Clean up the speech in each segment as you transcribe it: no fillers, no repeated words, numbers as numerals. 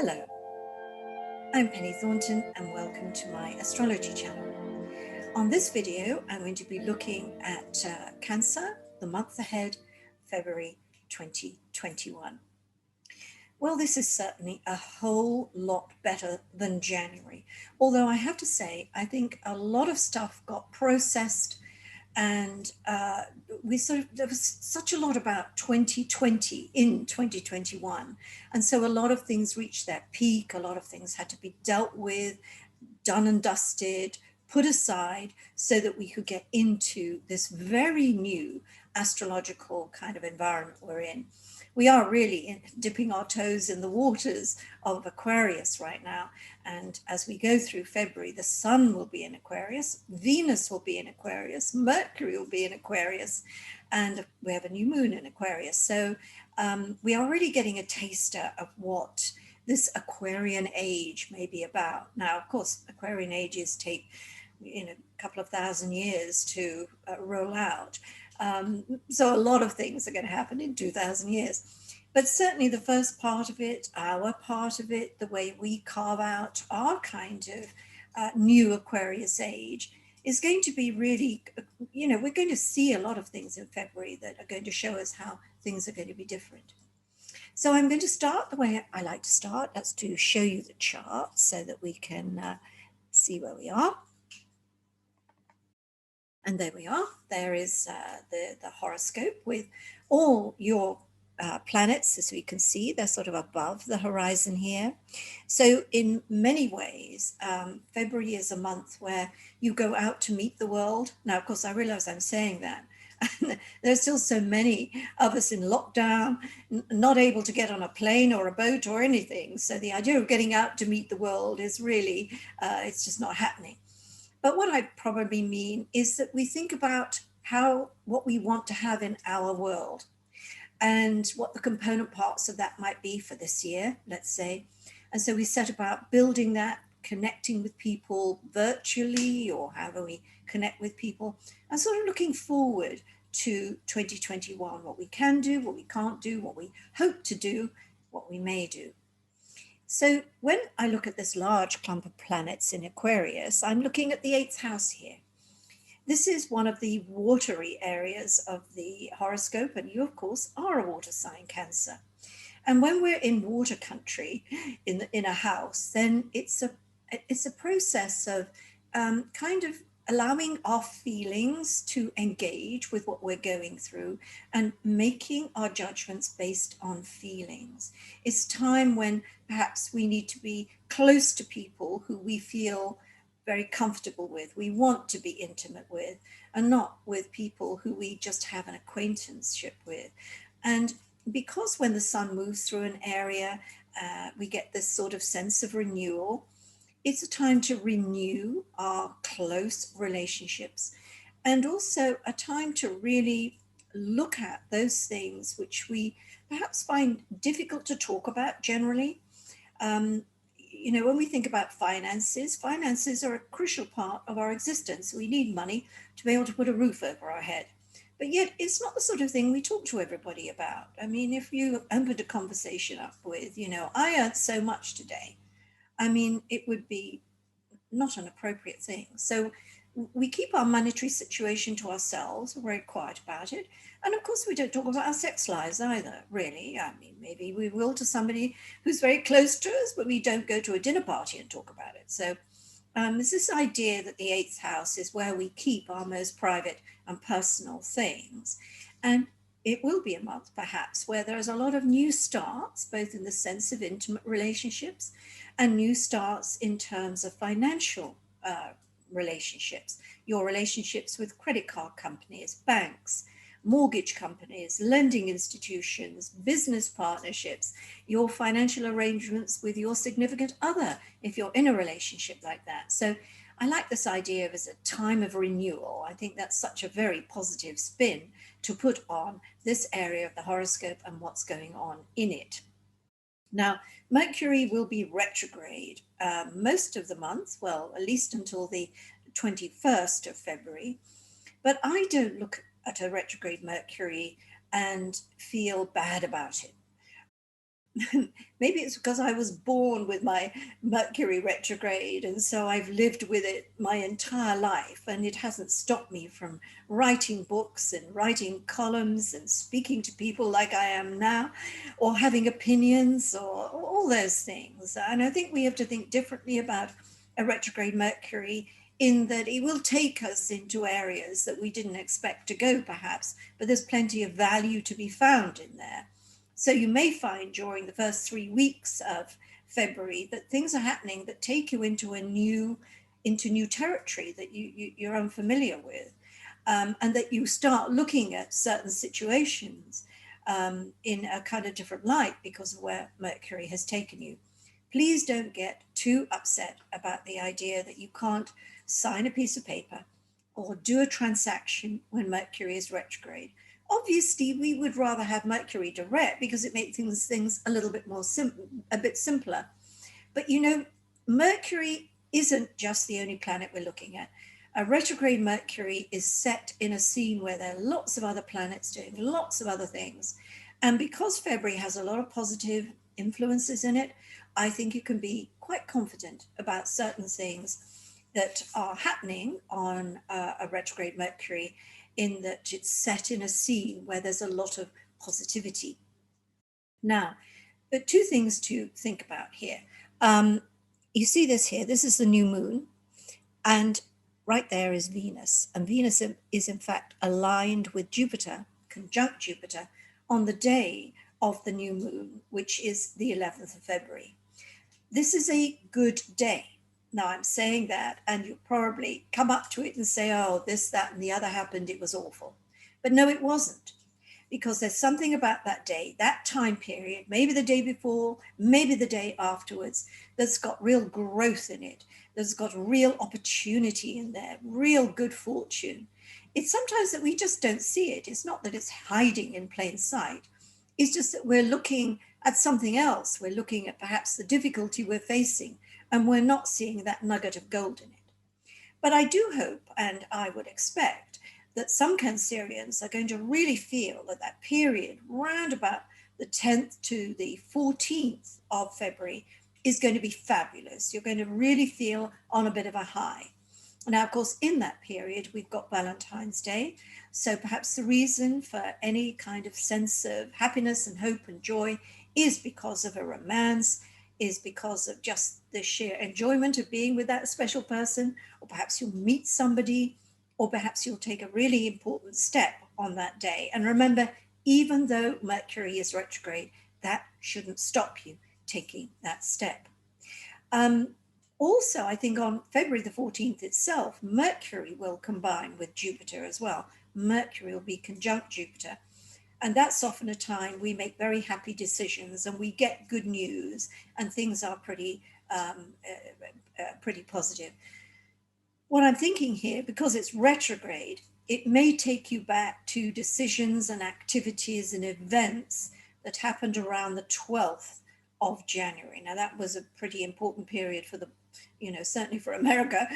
Hello, I'm Penny Thornton and welcome to my astrology channel. On this video, I'm going to be looking at Cancer, the month ahead, February 2021. Well, this is certainly a whole lot better than January. Although I have to say, I think a lot of stuff got processed and there was such a lot about 2020 in 2021. And so a lot of things reached their peak. A lot of things had to be dealt with, done and dusted, put aside so that we could get into this very new astrological kind of environment we're in. We are really dipping our toes in the waters of Aquarius right now. And as we go through February, the sun will be in Aquarius, Venus will be in Aquarius, Mercury will be in Aquarius, and we have a new moon in Aquarius. So we are really getting a taster of what this Aquarian age may be about. Now, of course, Aquarian ages take a couple of thousand years to roll out. So a lot of things are going to happen in 2000 years. But certainly the first part of it, our part of it, the way we carve out our kind of new Aquarius age is going to be really, we're going to see a lot of things in February that are going to show us how things are going to be different. So I'm going to start the way I like to start. That's to show you the chart so that we can see where we are. And there we are. There is the horoscope with all your planets, as we can see. They're sort of above the horizon here. So in many ways, February is a month where you go out to meet the world. Now, of course, I realize I'm saying that. There's still so many of us in lockdown, not able to get on a plane or a boat or anything. So the idea of getting out to meet the world is really, it's just not happening. But what I probably mean is that we think about what we want to have in our world and what the component parts of that might be for this year, let's say. And so we set about building that, connecting with people virtually or however we connect with people, and sort of looking forward to 2021, what we can do, what we can't do, what we hope to do, what we may do. So when I look at this large clump of planets in Aquarius, I'm looking at the 8th house here. This is one of the watery areas of the horoscope, and you, of course, are a water sign, Cancer. And when we're in water country in a house, then it's a process of kind of allowing our feelings to engage with what we're going through and making our judgments based on feelings. It's time when perhaps we need to be close to people who we feel very comfortable with, we want to be intimate with, and not with people who we just have an acquaintanceship with. And because when the sun moves through an area, we get this sort of sense of renewal. It's a time to renew our close relationships, and also a time to really look at those things which we perhaps find difficult to talk about generally. When we think about finances are a crucial part of our existence. We need money to be able to put a roof over our head. But yet it's not the sort of thing we talk to everybody about. I mean, if you opened a conversation up with, I earned so much today, I mean, it would be not an appropriate thing. So we keep our monetary situation to ourselves. We're very quiet about it. And of course, we don't talk about our sex lives either, really. I mean, maybe we will to somebody who's very close to us, but we don't go to a dinner party and talk about it. So there's this idea that the 8th house is where we keep our most private and personal things. And it will be a month, perhaps, where there's a lot of new starts, both in the sense of intimate relationships and new starts in terms of financial relationships, your relationships with credit card companies, banks, mortgage companies, lending institutions, business partnerships, your financial arrangements with your significant other, if you're in a relationship like that. So I like this idea of as a time of renewal. I think that's such a very positive spin to put on this area of the horoscope and what's going on in it. Now, Mercury will be retrograde most of the month, well, at least until the 21st of February. But I don't look at a retrograde Mercury and feel bad about it. maybe it's because I was born with my Mercury retrograde, and so I've lived with it my entire life, and it hasn't stopped me from writing books and writing columns and speaking to people like I am now, or having opinions, or all those things. And I think we have to think differently about a retrograde Mercury, in that it will take us into areas that we didn't expect to go, perhaps, but there's plenty of value to be found in there. So you may find during the first 3 weeks of February that things are happening that take you into new territory that you're unfamiliar with, and that you start looking at certain situations in a kind of different light because of where Mercury has taken you. Please don't get too upset about the idea that you can't sign a piece of paper or do a transaction when Mercury is retrograde. Obviously, we would rather have Mercury direct because it makes things a little bit more a bit simpler. But Mercury isn't just the only planet we're looking at. A retrograde Mercury is set in a scene where there are lots of other planets doing lots of other things. And because February has a lot of positive influences in it, I think you can be quite confident about certain things that are happening on a retrograde Mercury, in that it's set in a scene where there's a lot of positivity. Now, but two things to think about here. Um, you see this here, this is the new moon, and right there is Venus. And Venus is in fact aligned with Jupiter, conjunct Jupiter, on the day of the new moon, which is the 11th of February. This is a good day. Now, I'm saying that, and you probably come up to it and say, oh, this, that, and the other happened, it was awful. But no, it wasn't, because there's something about that day, that time period, maybe the day before, maybe the day afterwards, that's got real growth in it, that's got real opportunity in there, real good fortune. It's sometimes that we just don't see it. It's not that it's hiding in plain sight. It's just that we're looking at something else. We're looking at perhaps the difficulty we're facing, and we're not seeing that nugget of gold in it. But I do hope, and I would expect, that some Cancerians are going to really feel that that period, round about the 10th to the 14th of February, is going to be fabulous. You're going to really feel on a bit of a high. Now, of course, in that period, we've got Valentine's Day. So perhaps the reason for any kind of sense of happiness and hope and joy is because of a romance, is because of just the sheer enjoyment of being with that special person, or perhaps you'll meet somebody, or perhaps you'll take a really important step on that day. And remember, even though Mercury is retrograde, that shouldn't stop you taking that step. Also, I think on February the 14th itself, Mercury will combine with Jupiter as well. Mercury will be conjunct Jupiter. And that's often a time we make very happy decisions and we get good news, and things are pretty positive. What I'm thinking here, because it's retrograde, it may take you back to decisions and activities and events that happened around the 12th of January. Now, that was a pretty important period for certainly for America.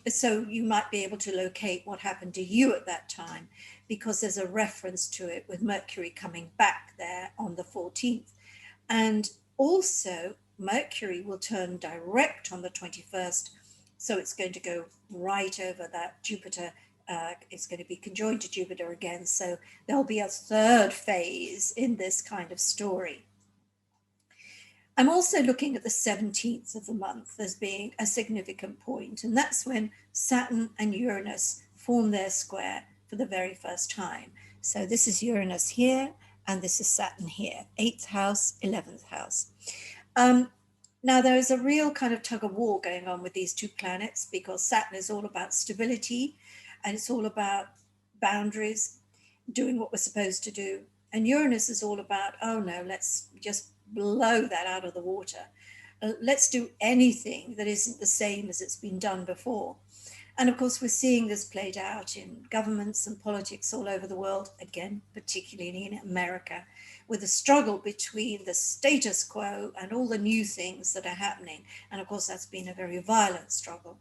So you might be able to locate what happened to you at that time, because there's a reference to it with Mercury coming back there on the 14th. And also, Mercury will turn direct on the 21st. So it's going to go right over that Jupiter. It's going to be conjoined to Jupiter again. So there'll be a third phase in this kind of story. I'm also looking at the 17th of the month as being a significant point, and that's when Saturn and Uranus form their square for the very first time. So this is Uranus here, and this is Saturn here, 8th house, 11th house. Now, there is a real kind of tug of war going on with these two planets, because Saturn is all about stability, and it's all about boundaries, doing what we're supposed to do. And Uranus is all about, oh no, let's just blow that out of the water. Let's do anything that isn't the same as it's been done before. And of course, we're seeing this played out in governments and politics all over the world, again, particularly in America, with the struggle between the status quo and all the new things that are happening. And of course, that's been a very violent struggle.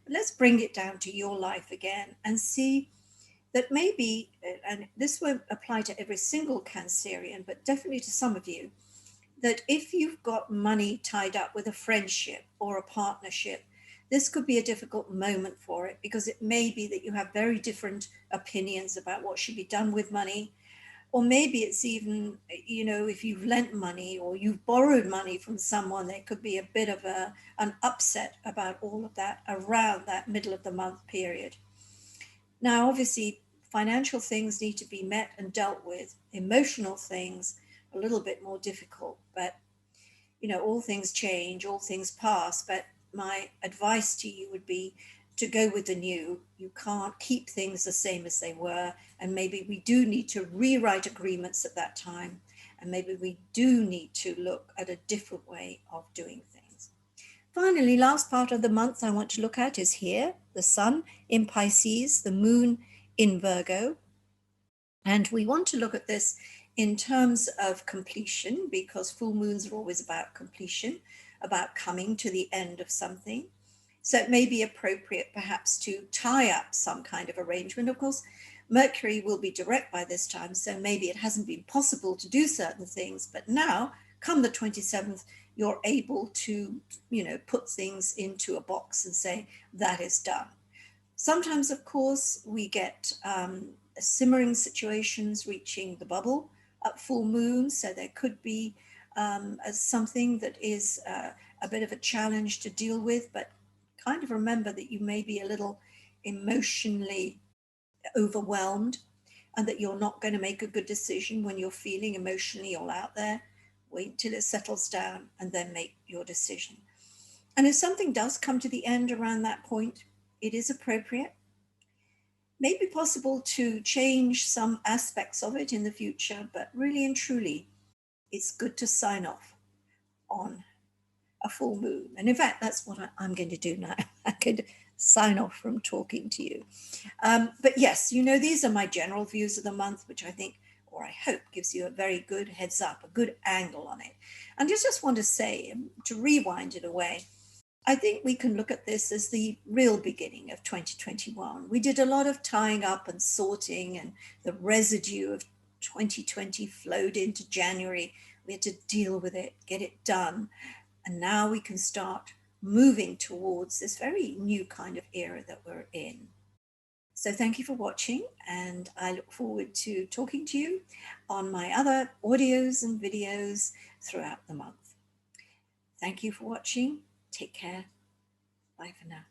But let's bring it down to your life again and see that maybe, and this won't apply to every single Cancerian, but definitely to some of you, that if you've got money tied up with a friendship or a partnership, this could be a difficult moment for it, because it may be that you have very different opinions about what should be done with money. Or maybe it's even, if you've lent money or you've borrowed money from someone, there could be a bit of an upset about all of that around that middle of the month period. Now, obviously, financial things need to be met and dealt with. Emotional things, a little bit more difficult, but all things change, all things pass. But my advice to you would be to go with the new. You can't keep things the same as they were. And maybe we do need to rewrite agreements at that time. And maybe we do need to look at a different way of doing things. Finally, last part of the month I want to look at is here, the sun in Pisces, the moon in Virgo. And we want to look at this in terms of completion, because full moons are always about completion, about coming to the end of something. So it may be appropriate perhaps to tie up some kind of arrangement. Of course, Mercury will be direct by this time, so maybe it hasn't been possible to do certain things, but now, come the 27th, you're able to, put things into a box and say, that is done. Sometimes, of course, we get simmering situations reaching the bubble at full moon, so there could be something that is a bit of a challenge to deal with, but kind of remember that you may be a little emotionally overwhelmed and that you're not going to make a good decision when you're feeling emotionally all out there. Wait till it settles down and then make your decision. And if something does come to the end around that point, it is appropriate, maybe possible to change some aspects of it in the future, but really and truly, it's good to sign off on a full moon. And in fact, that's what I'm going to do now. I'm going to sign off from talking to you. But yes, these are my general views of the month, which I think, or I hope, gives you a very good heads up, a good angle on it. And just want to say, to rewind it away, I think we can look at this as the real beginning of 2021. We did a lot of tying up and sorting, and the residue of 2020 flowed into January. We had to deal with it, get it done. And now we can start moving towards this very new kind of era that we're in. So thank you for watching, and I look forward to talking to you on my other audios and videos throughout the month. Thank you for watching. Take care. Bye for now.